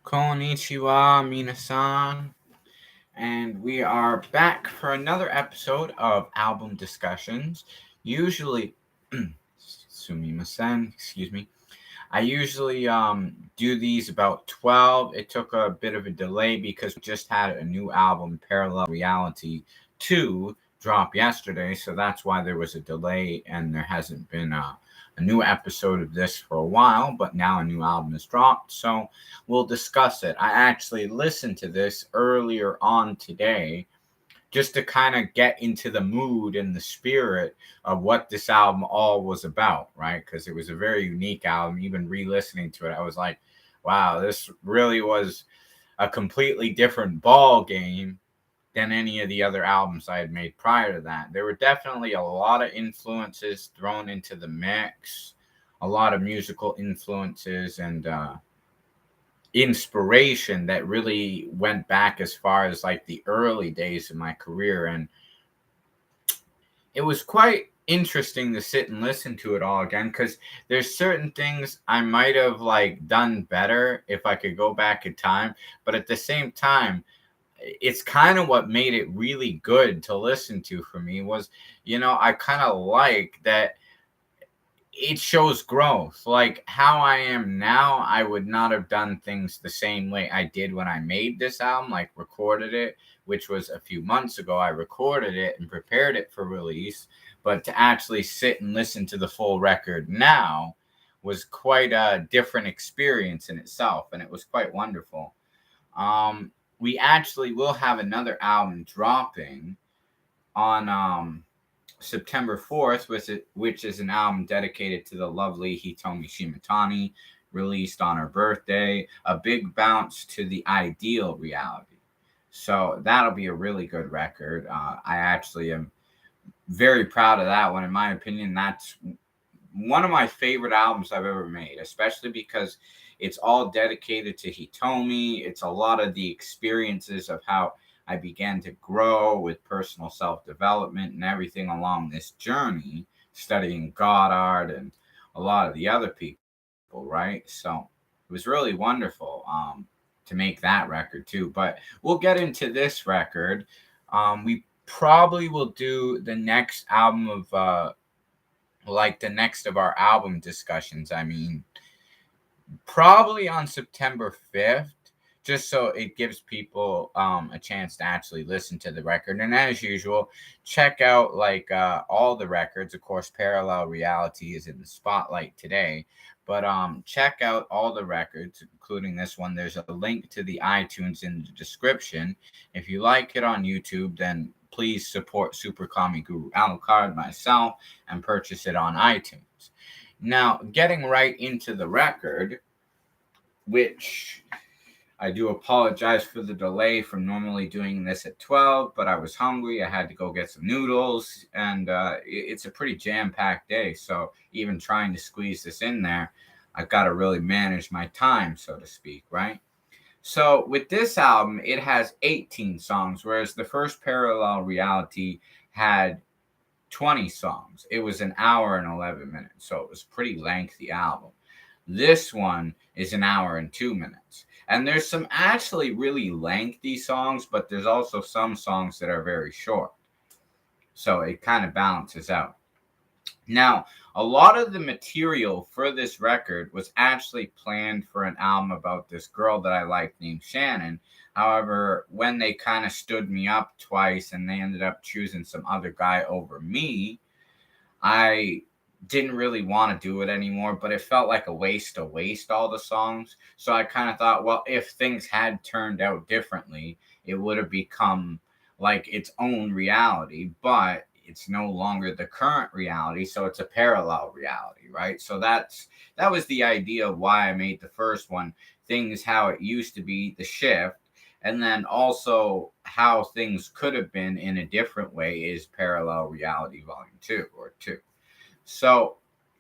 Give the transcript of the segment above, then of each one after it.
Konnichiwa, minasan, and we are back for another episode of album discussions. Usually, sumimasen, excuse me. I usually do these about 12. It took a bit of a delay because we just had a new album, Parallel Reality 2, drop yesterday. So that's why there was a delay and there hasn't been a new episode of this for a while. But now a new album is dropped. So we'll discuss it. I actually listened to this earlier on today just to kind of get into the mood and the spirit of what this album all was about, right? Because it was a very unique album. Even re-listening to it, I was like, wow, this really was a completely different ball game than any of the other albums I had made prior to that. There were definitely a lot of influences thrown into the mix, a lot of musical influences and inspiration that really went back as far as like the early days of my career. And it was quite interesting to sit and listen to it all again because there's certain things I might have like done better if I could go back in time, but at the same time it's kind of what made it really good to listen to for me was, I kind of like that it shows growth. Like how I am now, I would not have done things the same way I did when I made this album, like recorded it, which was a few months ago. I recorded it and prepared it for release, but to actually sit and listen to the full record now was quite a different experience in itself, and it was quite wonderful. We actually will have another album dropping on September 4th, which is an album dedicated to the lovely Hitomi Shimatani, released on her birthday. A big bounce to the ideal reality. So that'll be a really good record. I actually am very proud of that one. In my opinion, that's one of my favorite albums I've ever made, especially because it's all dedicated to Hitomi. It's a lot of the experiences of how I began to grow with personal self development and everything along this journey, studying Goddard and a lot of the other people, right? So it was really wonderful to make that record too. But we'll get into this record. We probably will do the next album of like the next of our album discussions. I mean, probably on September 5th, just so it gives people a chance to actually listen to the record. And as usual, check out like all the records. Of course, Parallel Reality is in the spotlight today, but check out all the records, including this one. There's a link to the iTunes in the description. If you like it on YouTube, then please support Super Kami Guru Alucard, myself, and purchase it on iTunes. Now, getting right into the record, which I do apologize for the delay from normally doing this at 12, but I was hungry. I had to go get some noodles, and it's a pretty jam-packed day, so even trying to squeeze this in there, I've got to really manage my time, so to speak, right? So with this album, it has 18 songs, whereas the first Parallel Reality had 20 songs. It was an hour and 11 minutes, so it was a pretty lengthy album. This one is an hour and 2 minutes. And there's some actually really lengthy songs, but there's also some songs that are very short. So it kind of balances out. Now, a lot of the material for this record was actually planned for an album about this girl that I liked named Shannon. However, when they kind of stood me up twice and they ended up choosing some other guy over me, I didn't really want to do it anymore, but it felt like a waste to waste all the songs. So I kind of thought, well, if things had turned out differently, it would have become like its own reality, but it's no longer the current reality, so it's a parallel reality, right? So that was the idea of why I made the first one, things how it used to be, the shift, and then also how things could have been in a different way is Parallel Reality Volume 2 or 2. So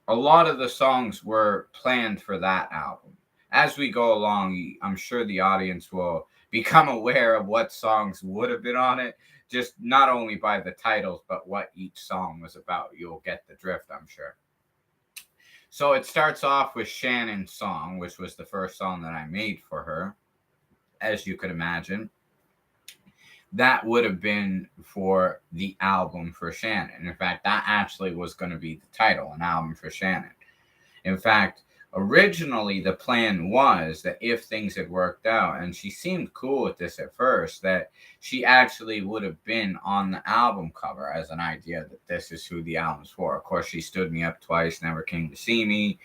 a lot of the songs were planned for that album. As we go along, I'm sure the audience will become aware of what songs would have been on it, just not only by the titles, but what each song was about. You'll get the drift, I'm sure. So it starts off with Shannon's song, which was the first song that I made for her. as you could imagine, that would have been for the album for Shannon. In fact, that actually was going to be the title, an album for Shannon. In fact, originally the plan was that if things had worked out, and she seemed cool with this at first, that she actually would have been on the album cover as an idea that this is who the album's for. Of course, she stood me up twice, never came to see me.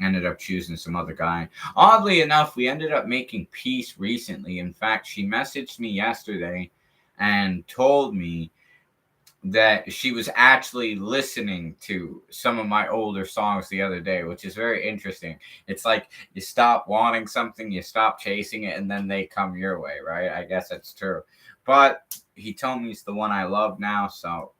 Ended up choosing some other guy. Oddly enough, we ended up making peace recently. In fact, she messaged me yesterday and told me that she was actually listening to some of my older songs the other day, which is very interesting. It's like you stop wanting something, you stop chasing it, and then they come your way, right? I guess that's true. But he told me it's the one I love now, so,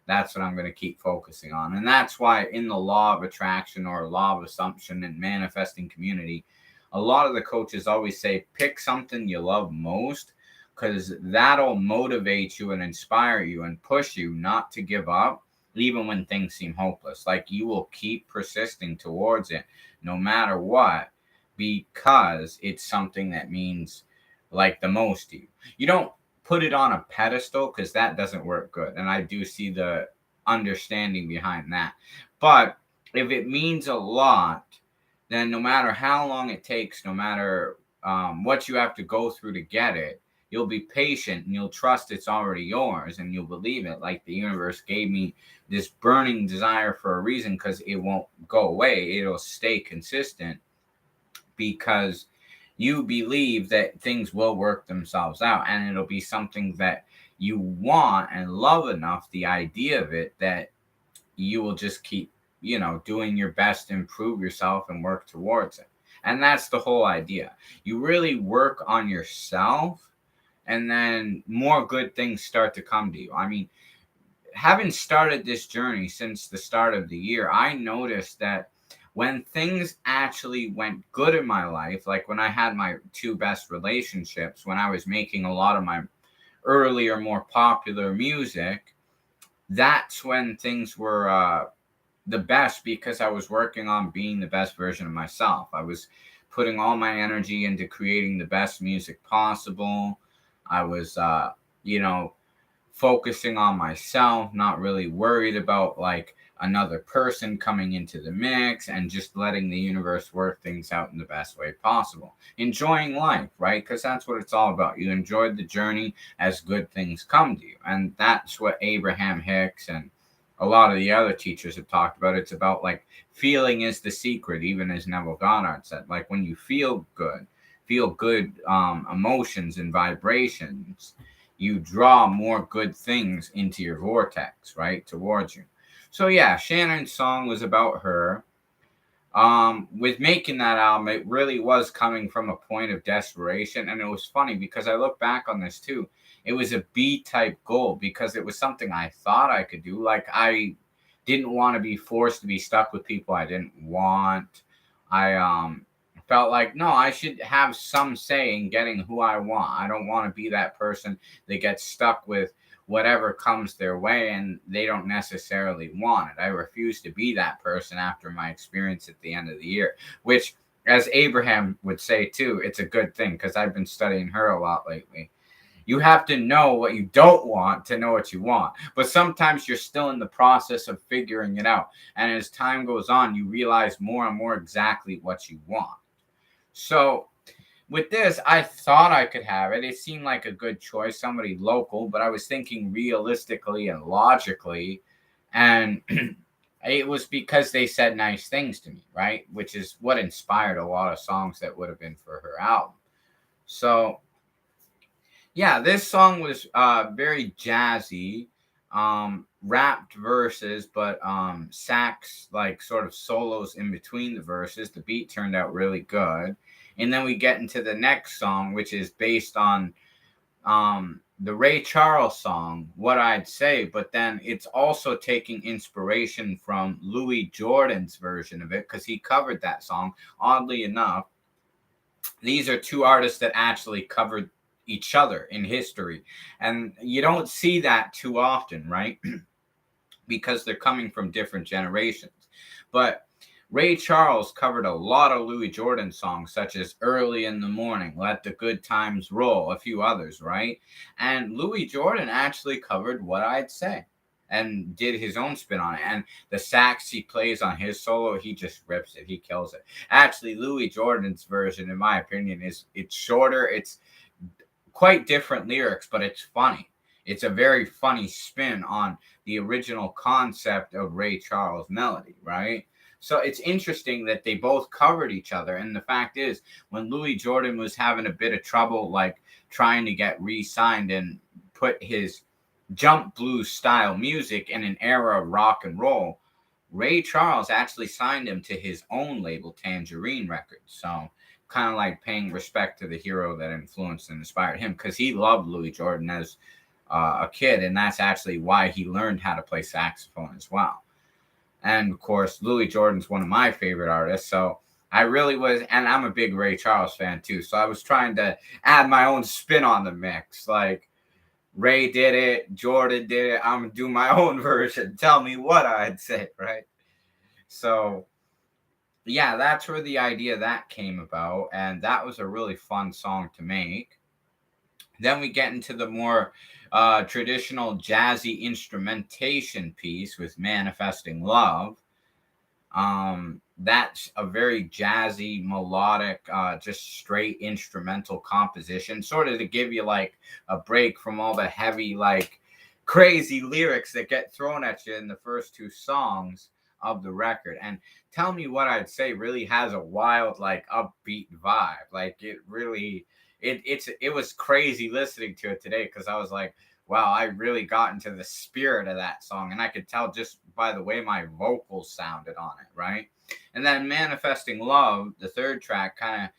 that's what I'm going to keep focusing on. And that's why in the law of attraction or law of assumption and manifesting community, a lot of the coaches always say pick something you love most, because that'll motivate you and inspire you and push you not to give up even when things seem hopeless. Like, you will keep persisting towards it no matter what, because it's something that means like the most to you. You don't put it on a pedestal, because that doesn't work good, and I do see the understanding behind that. But if it means a lot, then no matter how long it takes, no matter what you have to go through to get it, you'll be patient and you'll trust it's already yours, and you'll believe it. Like, the universe gave me this burning desire for a reason, because it won't go away. It'll stay consistent because you believe that things will work themselves out, and it'll be something that you want and love enough, the idea of it, that you will just keep, doing your best to improve yourself and work towards it. And that's the whole idea. You really work on yourself, and then more good things start to come to you. I mean, having started this journey since the start of the year, I noticed that when things actually went good in my life, like when I had my two best relationships, when I was making a lot of my earlier, more popular music, that's when things were the best, because I was working on being the best version of myself. I was putting all my energy into creating the best music possible. I was, focusing on myself, not really worried about like another person coming into the mix, and just letting the universe work things out in the best way possible. Enjoying life, right? Because that's what it's all about. You enjoyed the journey as good things come to you. And that's what Abraham Hicks and a lot of the other teachers have talked about. It's about like feeling is the secret, even as Neville Goddard said. Like, when you feel good emotions and vibrations, you draw more good things into your vortex, right, towards you. So yeah, Shannon's song was about her. With making that album, it really was coming from a point of desperation. And it was funny because I look back on this too. It was a B-type goal, because it was something I thought I could do. Like, I didn't want to be forced to be stuck with people I didn't want. I felt like, no, I should have some say in getting who I want. I don't want to be that person that gets stuck with whatever comes their way and they don't necessarily want it. I refuse to be that person after my experience at the end of the year, which, as Abraham would say too, it's a good thing, because I've been studying her a lot lately. You have to know what you don't want to know what you want. But sometimes you're still in the process of figuring it out. And as time goes on, you realize more and more exactly what you want. So with this, I thought I could have it. It seemed like a good choice, somebody local, but I was thinking realistically and logically. And it was because they said nice things to me, right? Which is what inspired a lot of songs that would have been for her album. So yeah, this song was very jazzy, rapped verses, but sax, like, sort of solos in between the verses. The beat turned out really good. And then we get into the next song, which is based on the Ray Charles song, What I'd Say, but then it's also taking inspiration from Louis Jordan's version of it, because he covered that song. Oddly enough, these are two artists that actually covered each other in history, and you don't see that too often, right? Because they're coming from different generations. But Ray Charles covered a lot of Louis Jordan songs, such as Early in the Morning, Let the Good Times Roll, a few others, right? And Louis Jordan actually covered What I'd Say and did his own spin on it. And the sax he plays on his solo, he just rips it. He kills it. Actually, Louis Jordan's version, in my opinion, it's shorter. It's quite different lyrics, but it's funny. It's a very funny spin on the original concept of Ray Charles' melody, right? So it's interesting that they both covered each other. And the fact is, when Louis Jordan was having a bit of trouble, like trying to get re signed and put his jump blues style music in an era of rock and roll, Ray Charles actually signed him to his own label, Tangerine Records. So kind of like paying respect to the hero that influenced and inspired him, because he loved Louis Jordan as a kid, and that's actually why he learned how to play saxophone as well. And of course, Louis Jordan's one of my favorite artists, so I really was, and I'm a big Ray Charles fan too, so I was trying to add my own spin on the mix. Like, Ray did it, Jordan did it, I'm gonna do my own version. Tell me what I'd say, right? So yeah, that's where the idea that came about, and that was a really fun song to make. Then we get into the more traditional jazzy instrumentation piece with Manifesting Love. That's a very jazzy, melodic, just straight instrumental composition, sort of to give you like a break from all the heavy, like crazy lyrics that get thrown at you in the first two songs of the record. And Tell Me What I'd Say really has a wild, like upbeat vibe. Like it really, it was crazy listening to it today, because I was like, wow, I really got into the spirit of that song. And I could tell just by the way my vocals sounded on it, right? And then Manifesting Love, the third track, kind of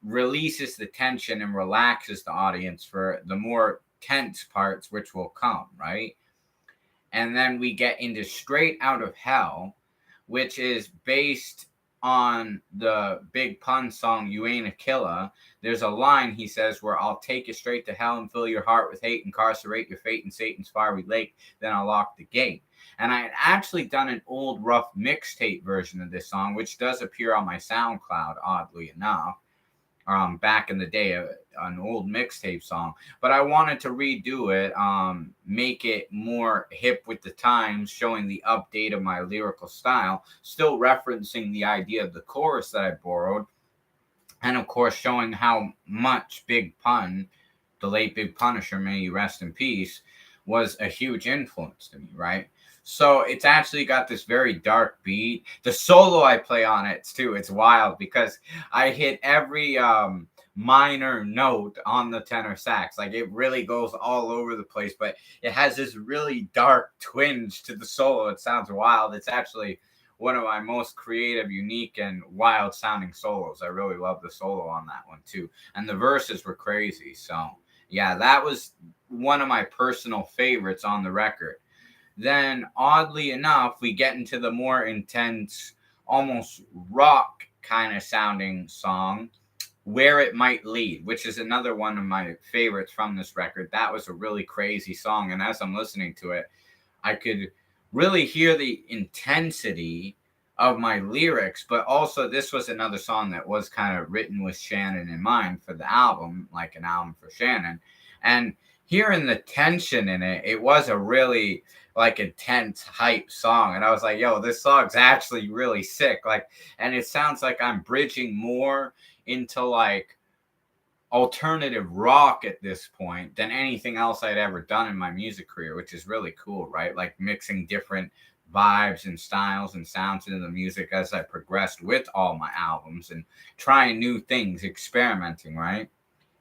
releases the tension and relaxes the audience for the more tense parts, which will come, right? And then we get into Straight Out of Hell, which is based on the Big Pun song You Ain't a Killer. There's a line he says where I'll take you straight to hell and fill your heart with hate, incarcerate your fate in Satan's fiery lake, then I'll lock the gate. And I had actually done an old rough mixtape version of this song, which does appear on my SoundCloud, oddly enough, back in the day, an old mixtape song. But I wanted to redo it, make it more hip with the times, showing the update of my lyrical style, still referencing the idea of the chorus that I borrowed, and of course showing how much Big Pun, the late Big Punisher, may you rest in peace, was a huge influence to me, right? So it's actually got this very dark beat. The solo I play on it too, it's wild, because I hit every minor note on the tenor sax. Like it really goes all over the place, but it has this really dark twinge to the solo. It sounds wild. It's actually one of my most creative, unique, and wild sounding solos. I really love the solo on that one too. And the verses were crazy. So yeah, that was one of my personal favorites on the record. Then, oddly enough, we get into the more intense, almost rock kind of sounding song, Where It Might Lead, which is another one of my favorites from this record. That was a really crazy song. And as I'm listening to it, I could really hear the intensity of my lyrics, but also this was another song that was kind of written with Shannon in mind for the album, like an album for Shannon. And hearing the tension in it, it was a really like intense hype song. And I was like, yo, this song's actually really sick. Like, and it sounds like I'm bridging more into like alternative rock at this point than anything else I'd ever done in my music career, which is really cool, right? Like mixing different vibes and styles and sounds into the music as I progressed with all my albums and trying new things, experimenting, right?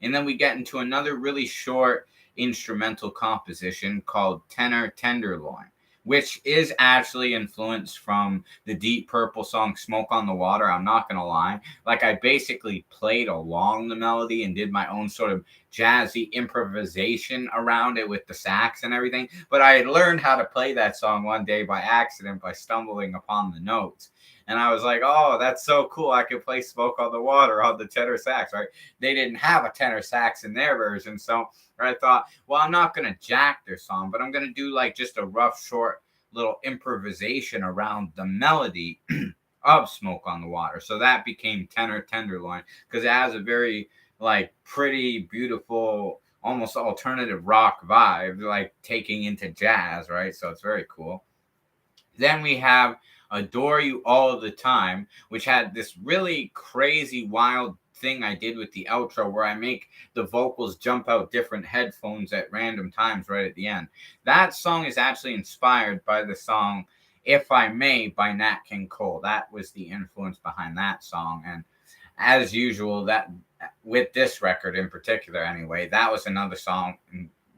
And then we get into another really short instrumental composition called Tenor Tenderloin, which is actually influenced from the Deep Purple song Smoke on the Water. I'm not going to lie. Like, I basically played along the melody and did my own sort of jazzy improvisation around it with the sax and everything. But I had learned how to play that song one day by accident by stumbling upon the notes. And I was like, oh, that's so cool. I could play Smoke on the Water on the tenor sax, right? They didn't have a tenor sax in their version. So I thought, well, I'm not going to jack their song, but I'm going to do like just a rough, short little improvisation around the melody of Smoke on the Water. So that became Tenor Tenderloin because it has a very like pretty, beautiful, almost alternative rock vibe, like taking into jazz, right? So it's very cool. Then we have Adore You All the Time, which had this really crazy, wild thing I did with the outro where I make the vocals jump out different headphones at random times right at the end. That song is actually inspired by the song If I May by Nat King Cole. That was the influence behind that song. And as usual, that with this record in particular, anyway, that was another song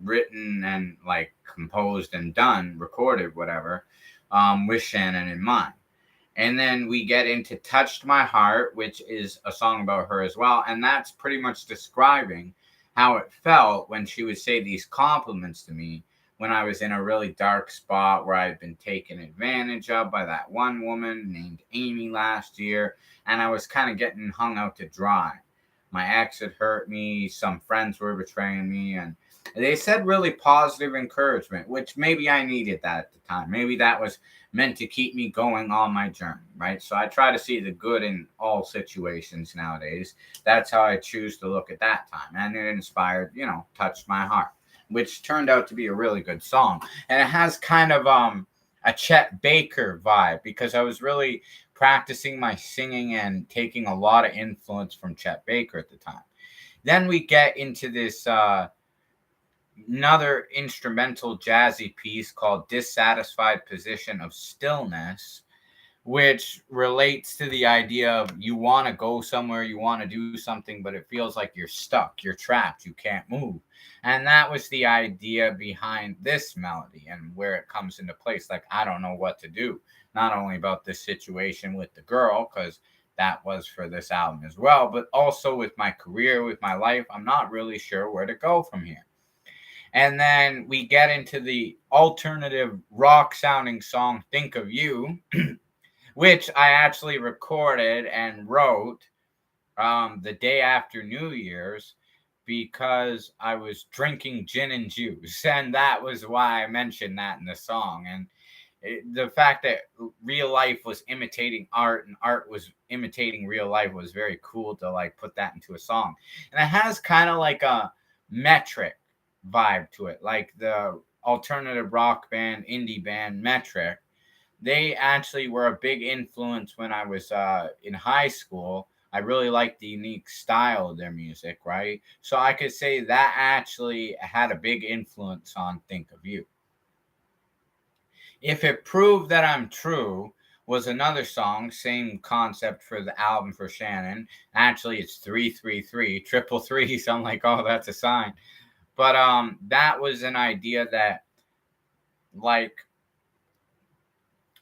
written and like composed and done, recorded, whatever, with Shannon in mind. And then we get into Touched My Heart, which is a song about her as well. And that's pretty much describing how it felt when she would say these compliments to me when I was in a really dark spot where I'd been taken advantage of by that one woman named Amy last year. And I was kind of getting hung out to dry. My ex had hurt me, some friends were betraying me, and they said really positive encouragement, which maybe I needed that at the time. Maybe that was meant to keep me going on my journey, right? So I try to see the good in all situations nowadays. That's how I choose to look at that time. And it inspired, Touched My Heart, which turned out to be a really good song. And it has kind of a Chet Baker vibe because I was really practicing my singing and taking a lot of influence from Chet Baker at the time. Then we get into this another instrumental jazzy piece called Dissatisfied Position of Stillness, which relates to the idea of you want to go somewhere, you want to do something, but it feels like you're stuck, you're trapped, you can't move. And that was the idea behind this melody and where it comes into place. Like, I don't know what to do, not only about this situation with the girl, because that was for this album as well, but also with my career, with my life. I'm not really sure where to go from here. And then we get into the alternative rock sounding song, Think of You, which I actually recorded and wrote the day after New Year's because I was drinking gin and juice. And that was why I mentioned that in the song. And the fact that real life was imitating art and art was imitating real life was very cool to like put that into a song. And it has kind of like a metric vibe to it, like the alternative rock band, indie band Metric. They actually were a big influence when I was in high school. I really liked the unique style of their music, right? So I could say that actually had a big influence on Think of You. If It Proved That I'm True was another song, same concept for the album for Shannon. Actually, it's 333, triple three. So I'm like, oh, that's a sign. But that was an idea that like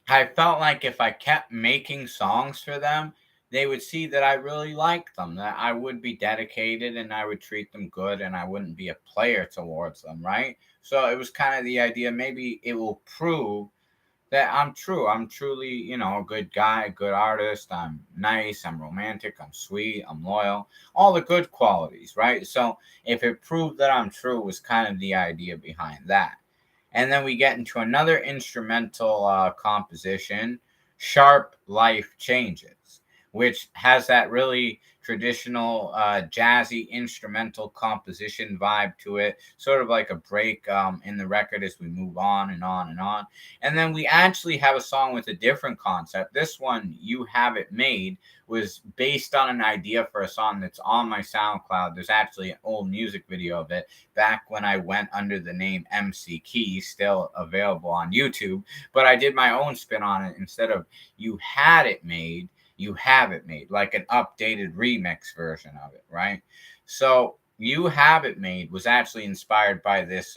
I felt like if I kept making songs for them, they would see that I really liked them, that I would be dedicated and I would treat them good and I wouldn't be a player towards them, right? So it was kind of the idea maybe it will prove that I'm true. I'm truly, a good guy, a good artist. I'm nice, I'm romantic, I'm sweet, I'm loyal, all the good qualities, right? So if it proved that I'm true was kind of the idea behind that. And then we get into another instrumental composition, Sharp Life Changes, which has that really traditional jazzy instrumental composition vibe to it, sort of like a break in the record as we move on and on and on. And then we actually have a song with a different concept. This one, You Have It Made, was based on an idea for a song that's on my SoundCloud. There's actually an old music video of it back when I went under the name MC Key, still available on YouTube. But I did my own spin on it. Instead of You Had It Made, You Have It Made, like an updated remix version of it, right? So You Have It Made was actually inspired by this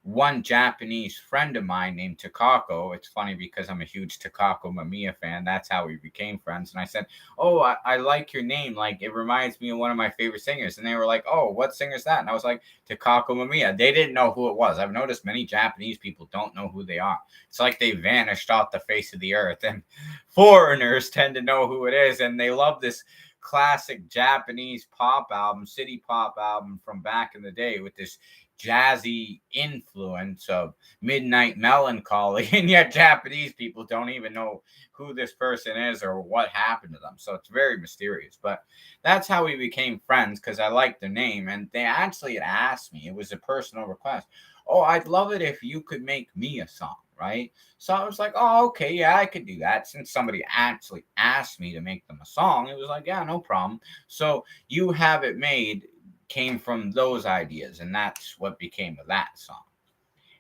one Japanese friend of mine named Takako. It's funny because I'm a huge Takako Mamiya fan. That's how we became friends. And I said, oh, I like your name. Like, it reminds me of one of my favorite singers. And they were like, oh, what singer's that? And I was like, Takako Mamiya. They didn't know who it was. I've noticed many Japanese people don't know who they are. It's like they vanished off the face of the earth. And foreigners tend to know who it is. And they love this classic Japanese pop album, city pop album from back in the day with this jazzy influence of Midnight Melancholy, and yet Japanese people don't even know who this person is or what happened to them. So it's very mysterious. But that's how we became friends, because I liked their name, and they actually had asked me. It was a personal request. Oh, I'd love it if you could make me a song, right? So I was like, oh, okay, yeah, I could do that. Since somebody actually asked me to make them a song, it was like, yeah, no problem. So You Have It Made came from those ideas, and that's what became of that song.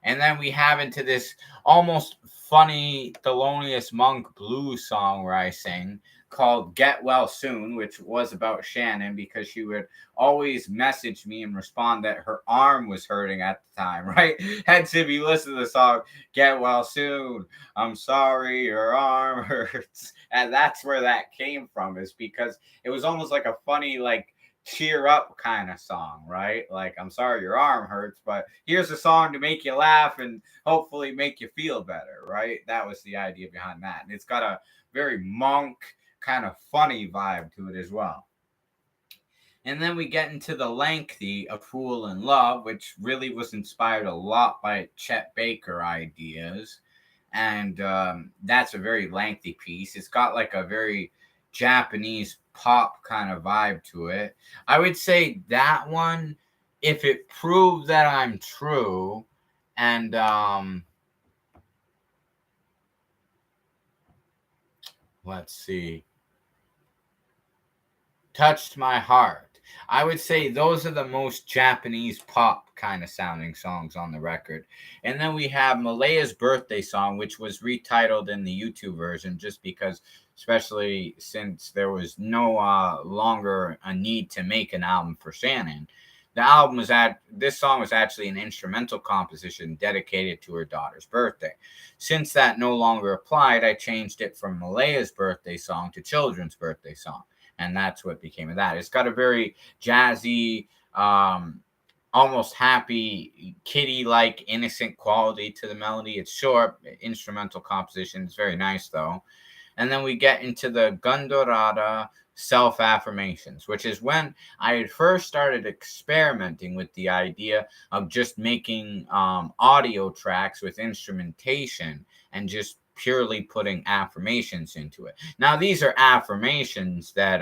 And then we have into this almost funny Thelonious Monk blues song where I sing, called Get Well Soon, which was about Shannon, because she would always message me and respond that her arm was hurting at the time, right? Hence, if you listen to the song Get Well Soon, I'm sorry, your arm hurts. And that's where that came from, is because it was almost like a funny, like, cheer up kind of song, right? Like, I'm sorry your arm hurts, but here's a song to make you laugh and hopefully make you feel better, right? That was the idea behind that. And it's got a very monk kind of funny vibe to it as well. And then we get into the lengthy A Fool in Love, which really was inspired a lot by Chet Baker ideas. And that's a very lengthy piece. It's got like a very Japanese pop kind of vibe to it. I would say that one, if it proved that I'm true, and let's see, Touched My Heart. I would say those are the most Japanese pop kind of sounding songs on the record. And then we have Malaya's Birthday Song, which was retitled in the YouTube version just because, especially since there was no longer a need to make an album for Shannon. The album was this song was actually an instrumental composition dedicated to her daughter's birthday. Since that no longer applied, I changed it from Malaya's Birthday Song to Children's Birthday Song, and that's what became of that. It's got a very jazzy, almost happy, kitty-like, innocent quality to the melody. It's short, instrumental composition. It's very nice, though. And then we get into the Gundorada self-affirmations, which is when I had first started experimenting with the idea of just making audio tracks with instrumentation and just purely putting affirmations into it. Now, these are affirmations that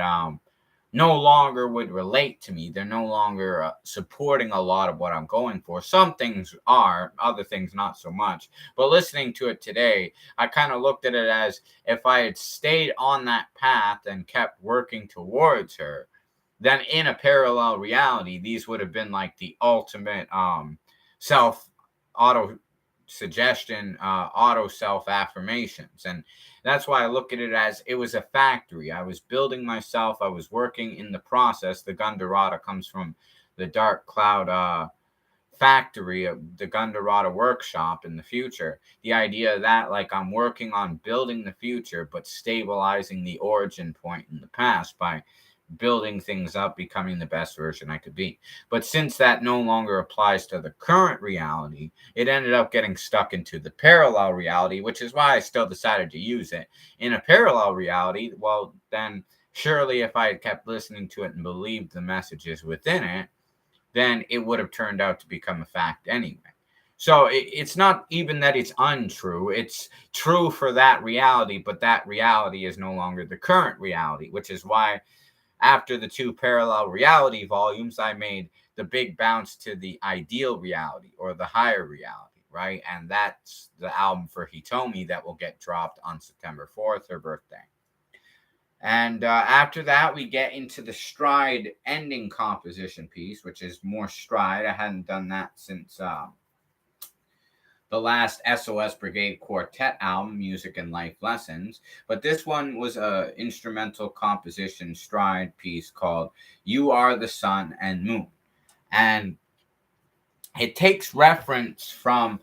no longer would relate to me. They're no longer supporting a lot of what I'm going for. Some things are, other things not so much. But listening to it today, I kind of looked at it as, if I had stayed on that path and kept working towards her, then in a parallel reality, these would have been like the ultimate self auto suggestion, auto self affirmations. And that's why I look at it as, it was a factory. I was building myself. I was working in the process. The Gundorada comes from the dark cloud factory of the Gundorada workshop in the future. The idea that, like, I'm working on building the future, but stabilizing the origin point in the past by building things up, becoming the best version I could be. But since that no longer applies to the current reality, it ended up getting stuck into the parallel reality, which is why I still decided to use it. In a parallel reality, well, then surely if I had kept listening to it and believed the messages within it, then it would have turned out to become a fact anyway. So it's not even that it's untrue. It's true for that reality, but that reality is no longer the current reality, which is why after the two parallel reality volumes, I made the big bounce to the ideal reality, or the higher reality, right? And that's the album for Hitomi that will get dropped on September 4th, her birthday. And after that, we get into the Stride ending composition piece, which is more Stride. I hadn't done that since the last S.O.S. Brigade Quartet album, Music and Life Lessons. But this one was a instrumental composition Stride piece called You Are the Sun and Moon. And it takes reference from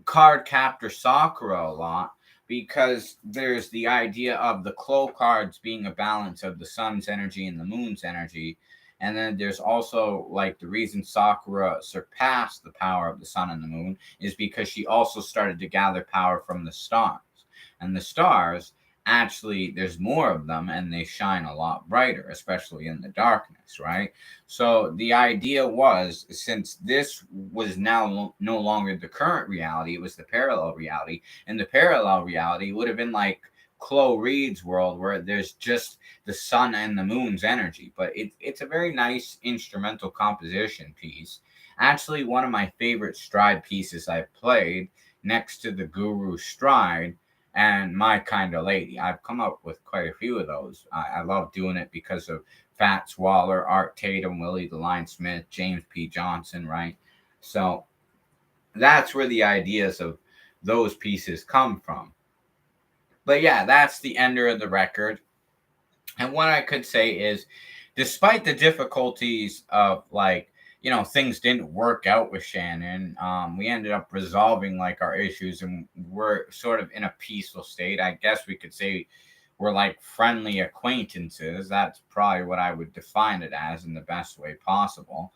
Card Captor Sakura a lot, because there's the idea of the Clo cards being a balance of the sun's energy and the moon's energy. And then there's also, like, the reason Sakura surpassed the power of the sun and the moon is because she also started to gather power from the stars. And the stars actually there's more of them and they shine a lot brighter, especially in the darkness, right? So the idea was, since this was now no longer the current reality, it was the parallel reality, and the parallel reality would have been like Chloe Reed's world, where there's just the sun and the moon's energy. But it's a very nice instrumental composition piece. Actually, one of my favorite stride pieces I've played, next to the Guru Stride and My Kind of Lady. I've come up with quite a few of those. I love doing it because of Fats Waller, Art Tatum, Willie the Line Smith, James P. Johnson, right? So that's where the ideas of those pieces come from. But yeah, that's the ender of the record. And what I could say is, despite the difficulties of, like, things didn't work out with Shannon, we ended up resolving like our issues, and we're sort of in a peaceful state. I guess we could say we're like friendly acquaintances. That's probably what I would define it as in the best way possible.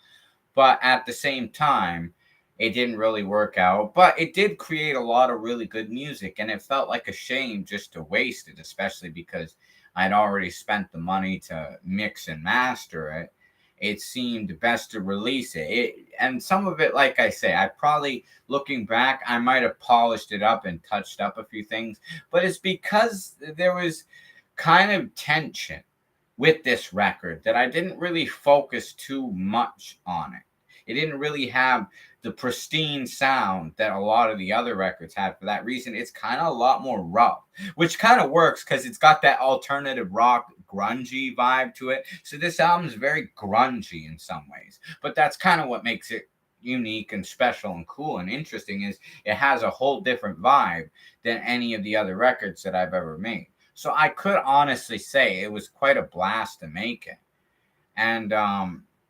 But at the same time, it didn't really work out. But it did create a lot of really good music, and it felt like a shame just to waste it, especially because I'd already spent the money to mix and master it. It seemed best to release it. And some of it, like I say, I probably, looking back, I might have polished it up and touched up a few things, but it's because there was kind of tension with this record that I didn't really focus too much on it. It didn't really have the pristine sound that a lot of the other records had. For that reason, it's kind of a lot more rough, which kind of works because it's got that alternative rock grungy vibe to it. So this album is very grungy in some ways, but that's kind of what makes it unique and special and cool and interesting, is it has a whole different vibe than any of the other records that I've ever made. So I could honestly say it was quite a blast to make it. And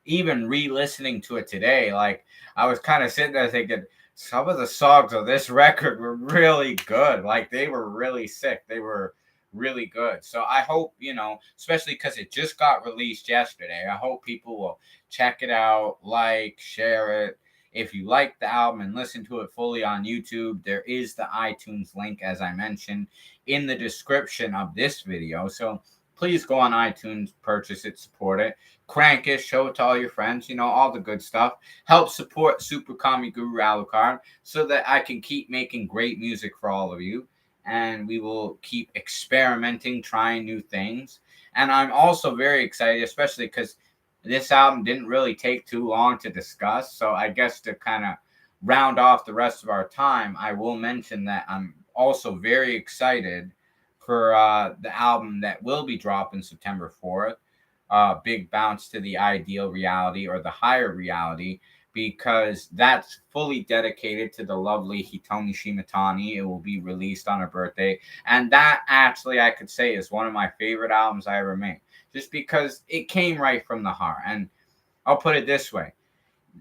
even re-listening to it today, like, I was kind of sitting there thinking some of the songs of this record were really good. Like, they were really sick. They were really good. So I hope, especially because it just got released yesterday, I hope people will check it out, like, share it. If you like the album and listen to it fully on YouTube, there is the iTunes link, as I mentioned, in the description of this video. So please go on iTunes, purchase it, support it, crank it, show it to all your friends, all the good stuff. Help support Super Kami Guru Alucard so that I can keep making great music for all of you. And we will keep experimenting, trying new things. And I'm also very excited, especially because this album didn't really take too long to discuss. So I guess to kind of round off the rest of our time, I will mention that I'm also very excited for the album that will be dropping September 4th, Big Bounce to the Ideal Reality, or the Higher Reality, because that's fully dedicated to the lovely Hitomi Shimatani. It will be released on her birthday. And that, actually, I could say, is one of my favorite albums I ever made, just because it came right from the heart. And I'll put it this way: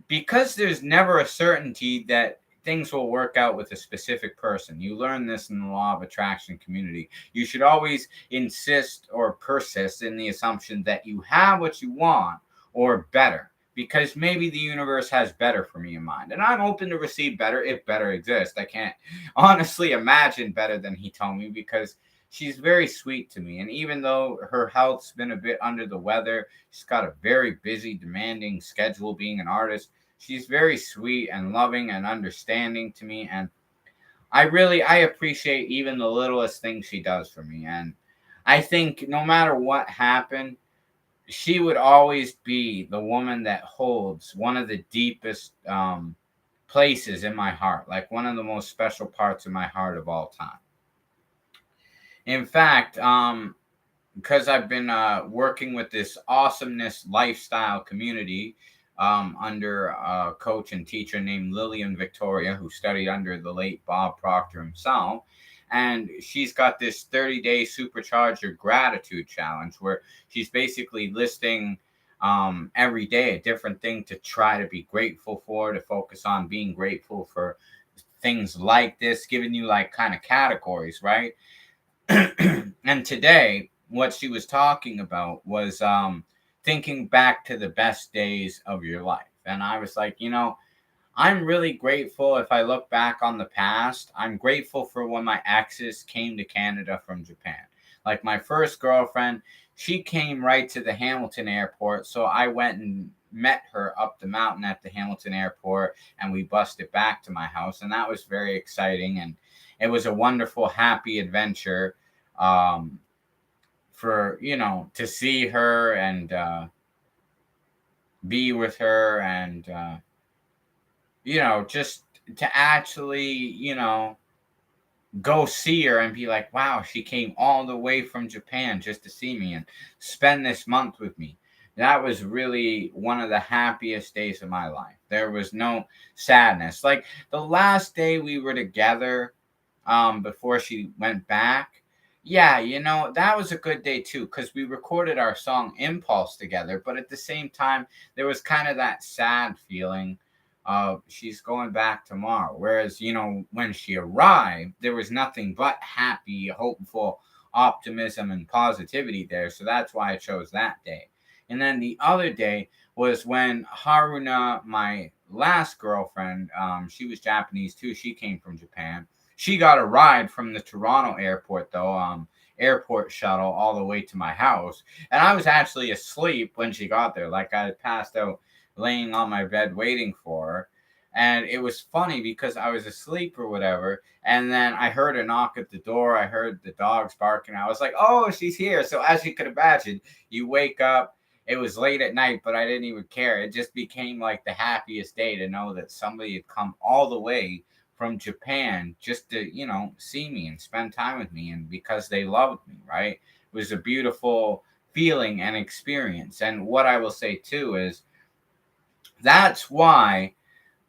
because there's never a certainty that things will work out with a specific person. You learn this in the law of attraction community. You should always insist or persist in the assumption that you have what you want, or better, because maybe the universe has better for me in mind. And I'm open to receive better if better exists. I can't honestly imagine better than he told me, because she's very sweet to me. And even though her health's been a bit under the weather, she's got a very busy, demanding schedule being an artist. She's very sweet and loving and understanding to me. And I appreciate even the littlest thing she does for me. And I think no matter what happened, she would always be the woman that holds one of the deepest places in my heart, like one of the most special parts of my heart of all time. In fact, because I've been working with this awesomeness lifestyle community under a coach and teacher named Lillian Victoria, who studied under the late Bob Proctor himself. And she's got this 30-day supercharger gratitude challenge, where she's basically listing every day a different thing to try to be grateful for, to focus on being grateful for things like this, giving you like kind of categories, right? And today, what she was talking about was thinking back to the best days of your life. And I was like, I'm really grateful. If I look back on the past, I'm grateful for when my exes came to Canada from Japan. Like my first girlfriend, she came right to the Hamilton airport. So I went and met her up the mountain at the Hamilton airport, and we busted back to my house. And that was very exciting. And it was a wonderful, happy adventure, um, for, to see her and be with her, and, just to actually, go see her and be like, wow, she came all the way from Japan just to see me and spend this month with me. That was really one of the happiest days of my life. There was no sadness. Like the last day we were together, before she went back. Yeah, that was a good day too, because we recorded our song Impulse together, but at the same time, there was kind of that sad feeling of she's going back tomorrow. Whereas, when she arrived, there was nothing but happy, hopeful optimism and positivity there. So that's why I chose that day. And then the other day was when Haruna, my last girlfriend, she was Japanese too. She came from Japan. She got a ride from the Toronto airport, though, airport shuttle all the way to my house. And I was actually asleep when she got there. Like I had passed out laying on my bed waiting for her. And it was funny because I was asleep or whatever. And then I heard a knock at the door. I heard the dogs barking. I was like, oh, she's here. So as you could imagine, you wake up. It was late at night, but I didn't even care. It just became like the happiest day to know that somebody had come all the way from Japan just to, see me and spend time with me, and because they loved me, right? It was a beautiful feeling and experience. And what I will say too is that's why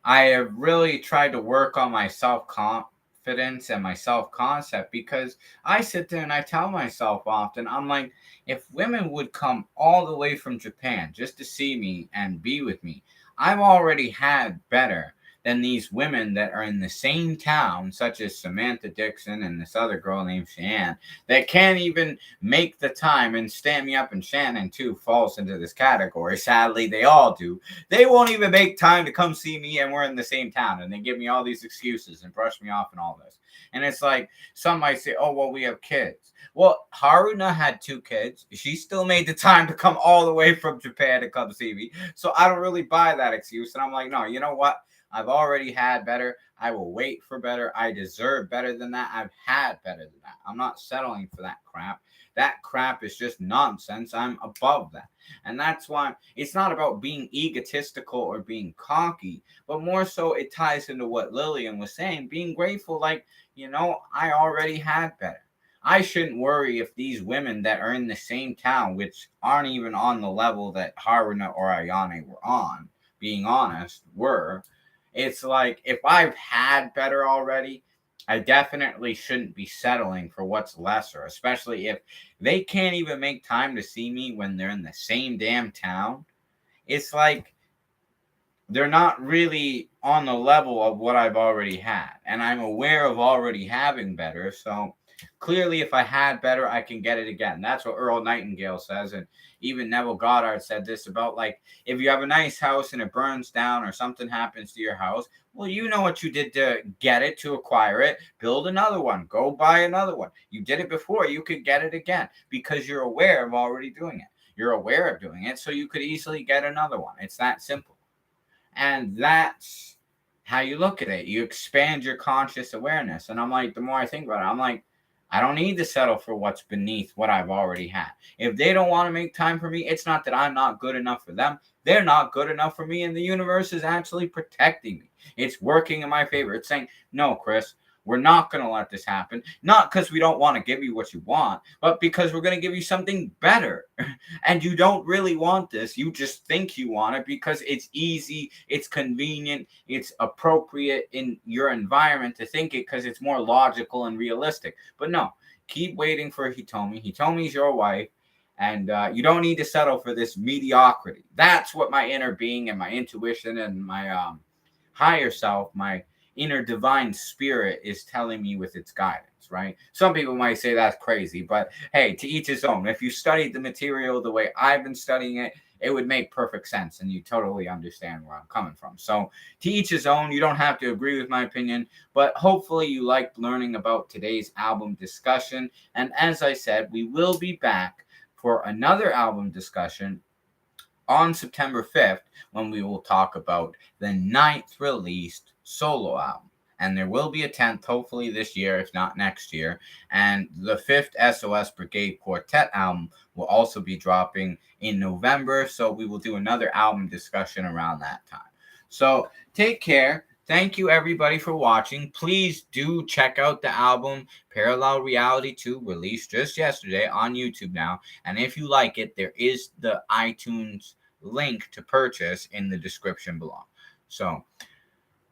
I have really tried to work on my self confidence and my self concept, because I sit there and I tell myself often, I'm like, if women would come all the way from Japan just to see me and be with me, I've already had better than these women that are in the same town, such as Samantha Dixon and this other girl named Cheyenne, that can't even make the time, and Stand Me Up and Shannon too falls into this category. Sadly, they all do. They won't even make time to come see me, and we're in the same town, and they give me all these excuses and brush me off and all this. And it's like, some might say, oh, well, we have kids. Well, Haruna had 2 kids. She still made the time to come all the way from Japan to come see me. So I don't really buy that excuse. And I'm like, no, you know what? I've already had better. I will wait for better. I deserve better than that. I've had better than that. I'm not settling for that crap. That crap is just nonsense. I'm above that. And that's why it's not about being egotistical or being cocky, but more so it ties into what Lillian was saying, being grateful. Like, I already had better. I shouldn't worry if these women that are in the same town, which aren't even on the level that Haruna or Ayane were on, being honest, were. It's like, if I've had better already, I definitely shouldn't be settling for what's lesser, especially if they can't even make time to see me when they're in the same damn town. It's like they're not really on the level of what I've already had. And I'm aware of already having better. So clearly, if I had better, I can get it again. That's what Earl Nightingale says. And even Neville Goddard said this about, like, if you have a nice house and it burns down or something happens to your house, well, you know what you did to get it, to acquire it. Build another one. Go buy another one. You did it before. You could get it again because you're aware of already doing it. You're aware of doing it, so you could easily get another one. It's that simple. And that's how you look at it. You expand your conscious awareness. And I'm like, the more I think about it, I'm like, I don't need to settle for what's beneath what I've already had. If they don't want to make time for me, it's not that I'm not good enough for them. They're not good enough for me, and the universe is actually protecting me. It's working in my favor. It's saying, no, Chris, we're not going to let this happen. Not because we don't want to give you what you want, but because we're going to give you something better. And you don't really want this. You just think you want it because it's easy, it's convenient, it's appropriate in your environment to think it because it's more logical and realistic. But no, keep waiting for Hitomi. Hitomi's your wife. And you don't need to settle for this mediocrity. That's what my inner being and my intuition and my higher self, my inner divine spirit is telling me with its guidance, right? Some people might say that's crazy, but hey, to each his own. If you studied the material the way I've been studying it, it would make perfect sense and you totally understand where I'm coming from. So, to each his own. You don't have to agree with my opinion, but hopefully you liked learning about today's album discussion. And as I said, we will be back for another album discussion on September 5th when we will talk about the ninth released solo album. And there will be a 10th, hopefully this year, if not next year. And the fifth S.O.S. Brigade Quartet album will also be dropping in November. So we will do another album discussion around that time. So take care. Thank you, everybody, for watching. Please do check out the album Parallel Reality 2, released just yesterday on YouTube now. And if you like it, there is the iTunes link to purchase in the description below. So,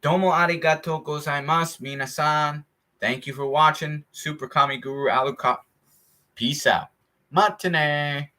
domo arigatou gozaimasu, minasan. Thank you for watching. Super Kami Guru Alucard. Peace out. Matane.